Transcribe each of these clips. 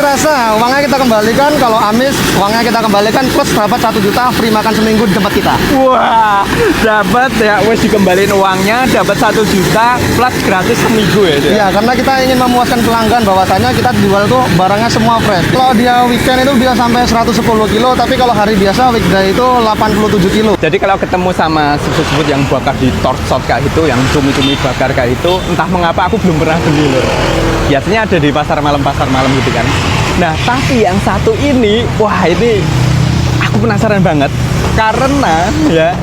rasa, uangnya kita kembalikan. Kalau amis, uangnya kita kembalikan plus dapat 1 juta free makan seminggu di tempat kita. Wah, dapat ya, wes dikembaliin uangnya, dapat 1 juta plus gratis seminggu ya. Iya, karena kita ingin memuaskan pelanggan bahwasanya kita jual tuh barangnya semua fresh. Kalau dia weekend itu bisa sampai 110 kilo, tapi kalau hari biasa weekday itu 87 kilo. Jadi kalau ketemu sama sebut-sebut yang bakar di torchot kayak itu, yang cumi-cumi bakar kayak itu, entah mengapa aku belum pernah beli loh. Biasanya ada di pasar malam gitu kan. Nah, tapi yang satu ini, wah ini aku penasaran banget karena ya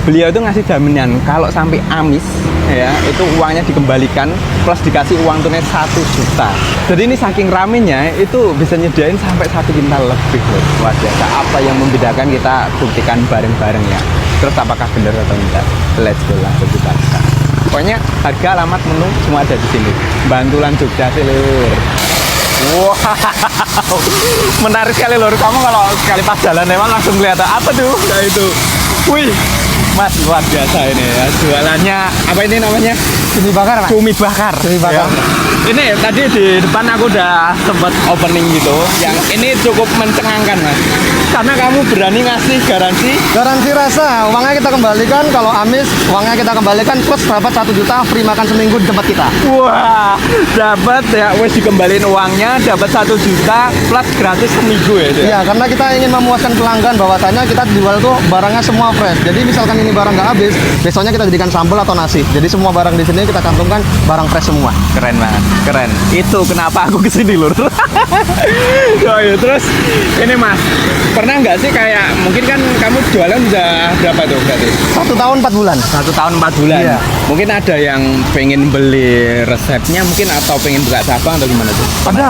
beliau itu ngasih jaminan kalau sampai amis ya itu uangnya dikembalikan plus dikasih uang tunai 1 juta. Jadi ini saking ramenya itu bisa nyediain sampai 1 kintal lebih loh. Luar biasa. Apa yang membedakan kita buktikan bareng-bareng ya. Terus apakah benar atau enggak? Let's go langsung kita lihat. Pokoknya harga, alamat, menu semua ada di sini. Bantulan Jogja sih lur. Wow, menarik sekali lur. Kamu kalau sekali pas jalan emang langsung kelihatan apa tuh? Nah itu. Wih, Mas luar biasa ini ya. Jualannya apa ini namanya? Cumi bakar, Pak. Cumi bakar. Cumi bakar. Ya. Ini tadi di depan aku udah sempat opening gitu. Yang ini cukup mencengangkan Mas. Karena kamu berani ngasih garansi. Garansi rasa, uangnya kita kembalikan. Kalau amis, uangnya kita kembalikan plus dapat 1 juta free makan seminggu di tempat kita. Wah, dapat ya, wes dikembaliin uangnya, dapat 1 juta plus gratis seminggu ya. Iya, karena kita ingin memuaskan pelanggan bahwasanya kita jual tuh barangnya semua fresh. Jadi misalkan ini barang nggak habis, besoknya kita jadikan sambal atau nasi. Jadi semua barang di sini kita cantumkan barang fresh semua. Keren banget, keren. Itu kenapa aku kesini lur. Oh, ya, terus ini Mas, pernah nggak sih kayak mungkin kan kamu jualan udah berapa tuh berarti? 1 tahun 4 bulan. 1 tahun 4 bulan. Iya. Mungkin ada yang pengen beli resepnya mungkin atau pengen buka cabang atau gimana tuh? Ada.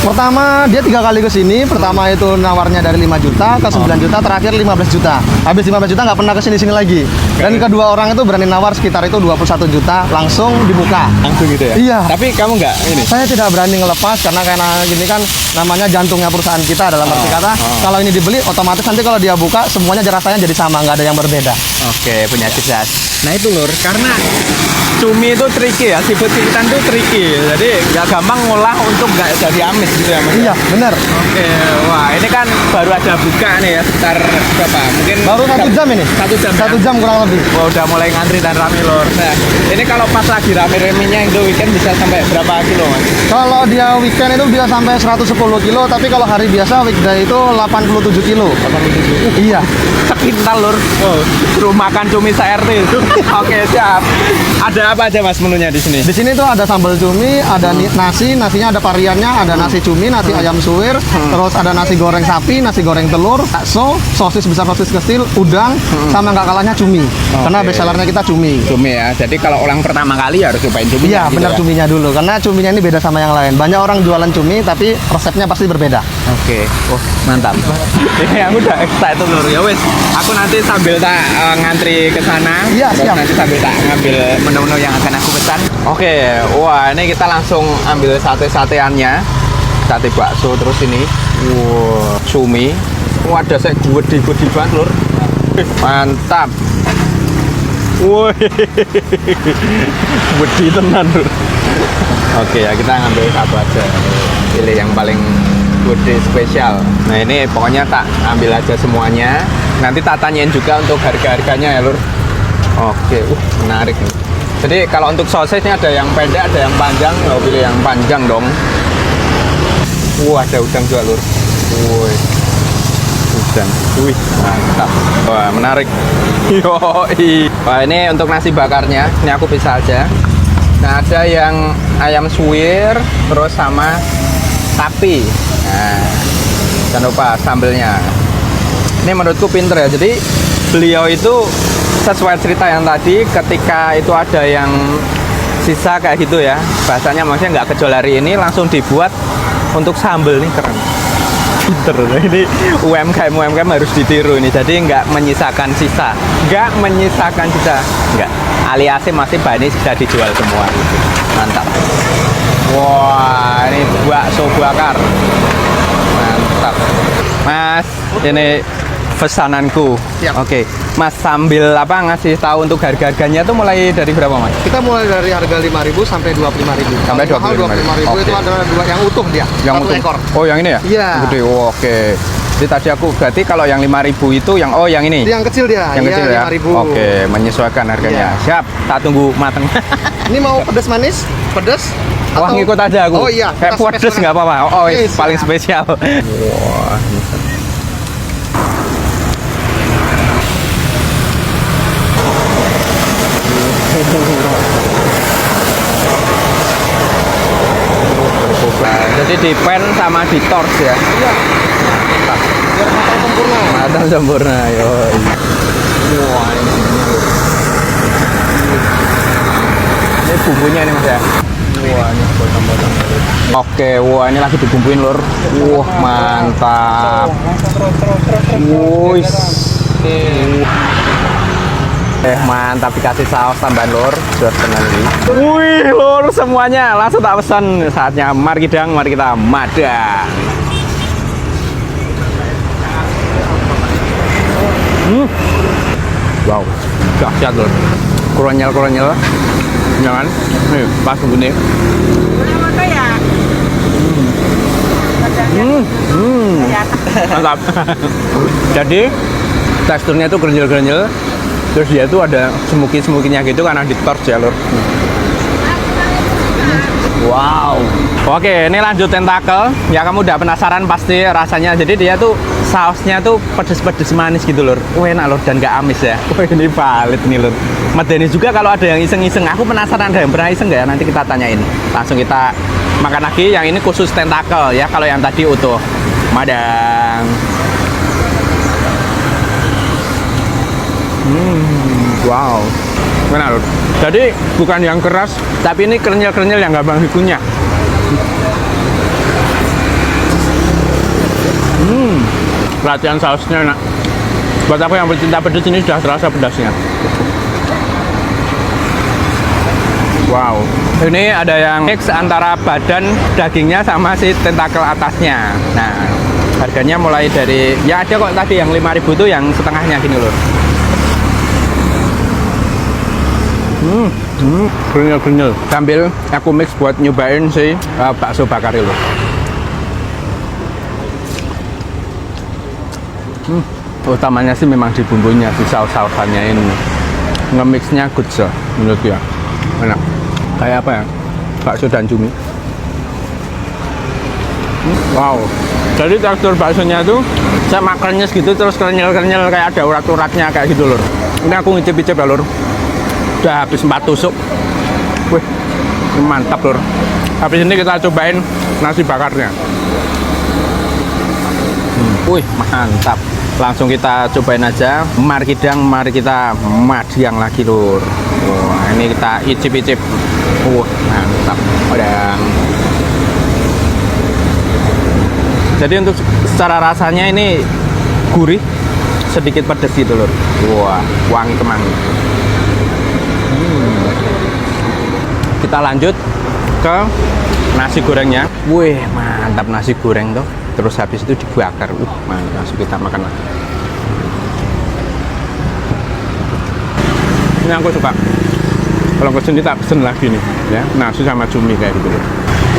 Pertama dia 3 kali ke sini. Pertama itu nawarnya dari 5 juta ke 9 juta, terakhir 15 juta. Habis 15 juta nggak pernah ke sini lagi. Dan kedua orang itu berani nawar sekitar itu 21 juta langsung dibuka. Langsung gitu ya? Iya. Tapi kamu nggak ini? Saya tidak berani ngelepas karena gini kan namanya jantungnya perusahaan kita dalam arti kata. Kalau ini dibeli otomatis nanti kalau dia buka semuanya rasanya jadi sama, nggak ada yang berbeda. Oke, punya jelas. Nah itu lur, karena cumi itu tricky ya, seafood ikan itu tricky. Jadi nggak gampang ngolah untuk nggak jadi amis gitu ya Mas? Iya, benar. Oke, wah ini kan baru aja buka nih ya, sekitar berapa? Mungkin Baru 1 jam ini. 1 jam. 1 jam kurang lebih. Wah udah mulai ngantri dan rame lur. Nah, ini kalau pas lagi rame-ramenya itu weekend bisa sampai berapa kilo Mas? Kalau dia weekend itu bisa sampai 110 kilo, tapi kalau hari biasa weekday itu 87 kilo. 87. Iya. Sekintal lur. Oh, suruh makan cumi se-RT itu. Oke, siap. Ada apa aja Mas menunya di sini? Di sini tuh ada sambal cumi, ada nasi, nasinya ada variannya, ada nasi cumi, nasi ayam suwir, terus ada nasi goreng sapi, nasi goreng telur, bakso, sosis besar, sosis kecil, udang, sama nggak kalahnya cumi. Karena best sellernya kita cumi. Cumi ya. Jadi kalau orang pertama kali harus cobain cumi. Iya, benar cuminya dulu. Karena cuminya ini beda sama yang lain. Banyak orang jualan cumi, tapi resepnya pasti berbeda. Oke. Oh, mantap. Ini aku udah excited lur. Ya wes, aku nanti sambil tak ngantri ke sana. Iya, terus siap. nanti sambil tak ngambil menu-menu yang akan aku pesan. Oke, wah ini kita langsung ambil sate-sateannya. Sate bakso terus ini. Wow, cumi. Wah, ada saya gede-gede banget lur. Mantap. Woi, gede tenan lur. Oke ya, kita ngambil satu aja. Pilih yang paling gede spesial. Nah ini pokoknya tak ambil aja semuanya. Nanti tak tanyain juga untuk harga-harganya ya lur. Oke, menarik nih. Jadi kalau untuk sosisnya ada yang pendek, ada yang panjang. Oh, pilih yang panjang dong. Wah, ada udang juga lur. Woi, udang. Wih, mantap. Wah, menarik. Yoi. Wah, ini untuk nasi bakarnya. Ini aku bisa aja. Nah, ada yang ayam suwir, terus sama sapi. Nah, jangan lupa sambelnya. Ini menurutku pinter ya. Jadi beliau itu sesuai cerita yang tadi, ketika itu ada yang sisa kayak gitu ya, bahasanya maksudnya nggak kejual hari ini, langsung dibuat untuk sambel. Nih keren, pinter. Ini UMKM harus ditiru ini. Jadi nggak menyisakan sisa, nggak, aliasnya masih banyak bisa dijual semua. Mantap. Wah, ini bakso bakar, mantap. Mas, ini pesananku. Siap. Oke, Mas sambil apa ngasih tahu untuk harga-harganya tuh mulai dari berapa Mas? Kita mulai dari harga 5.000 sampai 25.000. Sampai Paling mahal 25.000 itu Oke. adalah dua yang utuh dia. Yang satu untuk ekor. Oh, yang ini ya? Iya. Gede. Oh, oke. Jadi tadi aku berarti kalau yang 5.000 itu yang yang ini. Itu yang kecil dia. Yang kecil ya. 5.000. Oke, menyesuaikan harganya. Iya. Siap, tak tunggu mateng. Ini mau pedas manis? Pedas? Wah, Atau- ngikut aja aku. Oh iya. Kayak kita pedes spesialkan. nggak apa-apa. Oh, Oke, paling siap. spesial. Wah. Jadi di pen sama di torch ya. Iya. Biar matang sempurna. Matang sempurna, yo. Wah, ini bumbunya nih Mas ya. Wah, ini potong-potong. Oke, wah ini lagi dibumbuin lur. Wah, mantap. Wuih. Mantap dikasih saus tambahan lur. Sudah tenang ini. Wih, lur semuanya langsung tak pesan. Saatnya mari kita madang. Wow, dahsyat lur. Kuronyel. Jangan. Nih, pas begini. Mantap. Jadi teksturnya itu gerenjel-gerenjel. Terus dia tuh ada smoky-smokinya gitu karena di torch ya lur. Wow. Oke, ini lanjut tentakel. Ya kamu udah penasaran pasti rasanya. Jadi dia tuh sausnya tuh pedes-pedes manis gitu lur. Enak lur dan gak amis ya. Ini valid nih lur. Medeni juga kalau ada yang iseng-iseng. Aku penasaran ada yang pernah iseng nggak ya? Nanti kita tanyain. Langsung kita makan lagi. Yang ini khusus tentakel ya. Kalau yang tadi utuh. Madang. Wow. Enak lur. Jadi bukan yang keras, tapi ini kerenyel-kerenyel yang gampang dikunyah. Latihan sausnya enak. Buat aku yang pecinta pedas ini sudah terasa pedasnya. Wow. Ini ada yang mix antara badan dagingnya sama si tentakel atasnya. Nah, harganya mulai dari ya ada kok tadi yang 5.000 itu yang setengahnya gini loh. Kenyal. Sambil aku mix buat nyobain si bakso bakar itu. Utamanya sih memang di bumbunya, di saus-sausannya ini. Nge-mixnya good sih menurut dia. Enak. Kayak apa ya? Bakso dan cumi. Wow. Jadi tekstur baksonya tuh saya makannya segitu terus kenyal-kenyal kayak ada urat-uratnya kayak gitu lur. Ini aku ngicip-icip ya lur. Udah habis 4 tusuk. Wih, ini mantap lur. Habis ini kita cobain nasi bakarnya. Wih, mantap. Langsung kita cobain aja. Mari kita madang lagi lur. Wah, ini kita icip-icip. Mantap. Udah. Jadi untuk secara rasanya ini gurih, sedikit pedas gitu lur. Wah, wangi kemangi. Kita lanjut ke nasi gorengnya. Wih, mantap nasi goreng tuh. Terus habis itu dibakar. Mantap, langsung kita makan lagi. Ini aku suka. Kalau kesini tak pesen lagi nih, ya. Nasi sama cumi kayak gitu.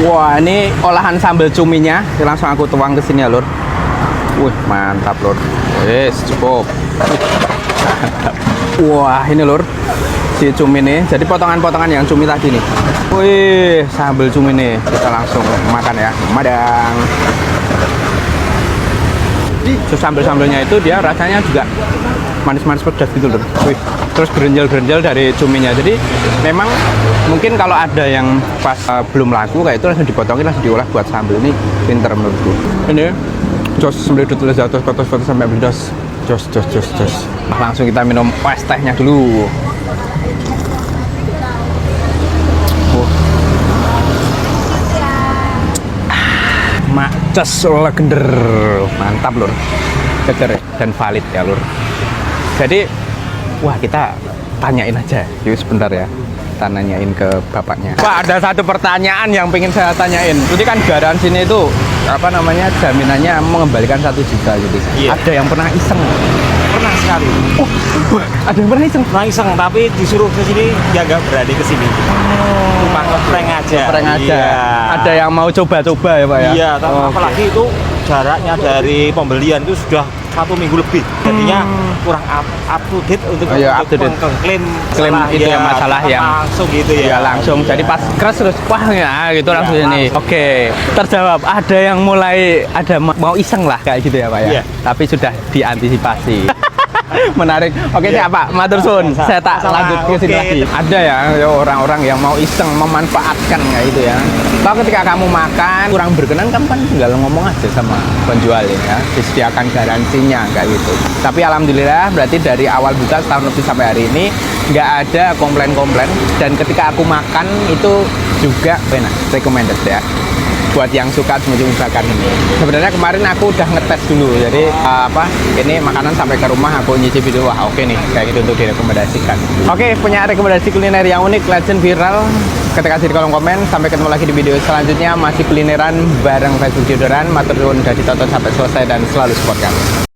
Wah, ini olahan sambal cuminya. Langsung aku tuang ke sini ya, lur. Wih, mantap, lur. Yes, cukup. Mantap. Wah, ini lur. Si cumi nih, jadi potongan-potongan yang cumi tadi nih. Wih, sambal cumi nih. Kita langsung makan ya. Madang. So, sambal-sambalnya itu dia rasanya juga manis-manis pedas gitu loh. Wih, terus gerenjel-gerenjel dari cuminya. Jadi memang mungkin kalau ada yang pas belum laku kayak itu langsung dipotongin, langsung diolah buat sambal. Ini pinter menurutku. Ini jos sembelit tulis jatuh kotos-kotos sampai bledos. Jos. Langsung kita minum es tehnya dulu. Maces legender, mantap lur, seger dan valid ya lur. Jadi wah kita tanyain aja, yuk sebentar ya, kita nanyain ke bapaknya. Pak, ada satu pertanyaan yang pengen saya tanyain. Jadi kan garan sini itu apa namanya jaminannya mengembalikan 1 juta gitu. Iya. Ada yang pernah iseng? Pernah sekali. Oh, ada yang pernah iseng? Pernah iseng tapi disuruh ke sini dia nggak berani ke sini. Cuma ngeprank aja. Prank aja. Iya. Ada yang mau coba-coba ya Pak ya? Iya, tapi Oke. apalagi itu jaraknya dari pembelian itu sudah 1 minggu lebih. Jadinya kurang up to date untuk, Oh, iya, up to date. mengklaim Klaim itu ya, masalah yang langsung gitu ya. Ya langsung. Jadi pas crash terus wah ya gitu langsung ini. langsung. Oke, terjawab. Ada yang mulai ada mau iseng lah kayak gitu ya Pak ya. Iya. Tapi sudah diantisipasi. Menarik. Oke, Iya. siapa? Matur suwun. Masalah. Saya tak lanjut ke sini Oke. lagi. Ada ya orang-orang yang mau iseng memanfaatkan kayak gitu ya. Kalau ketika kamu makan kurang berkenan, kamu kan tinggal ngomong aja sama penjual ya. Disediakan garansinya kayak gitu. Tapi alhamdulillah berarti dari awal buka setahun lebih sampai hari ini nggak ada komplain-komplain, dan ketika aku makan itu juga enak, recommended ya buat yang suka smoothie bakar ini. Sebenarnya kemarin aku udah ngetes dulu, jadi ini makanan sampai ke rumah aku nyicip dulu, wah oke nih kayak gitu untuk direkomendasikan. Oke, punya rekomendasi kuliner yang unik, legend, viral, ketika di kolom komen. Sampai ketemu lagi di video selanjutnya, masih kulineran bareng Facebook Jodoran. Matur nuwun udah ditonton sampai selesai dan selalu support kami.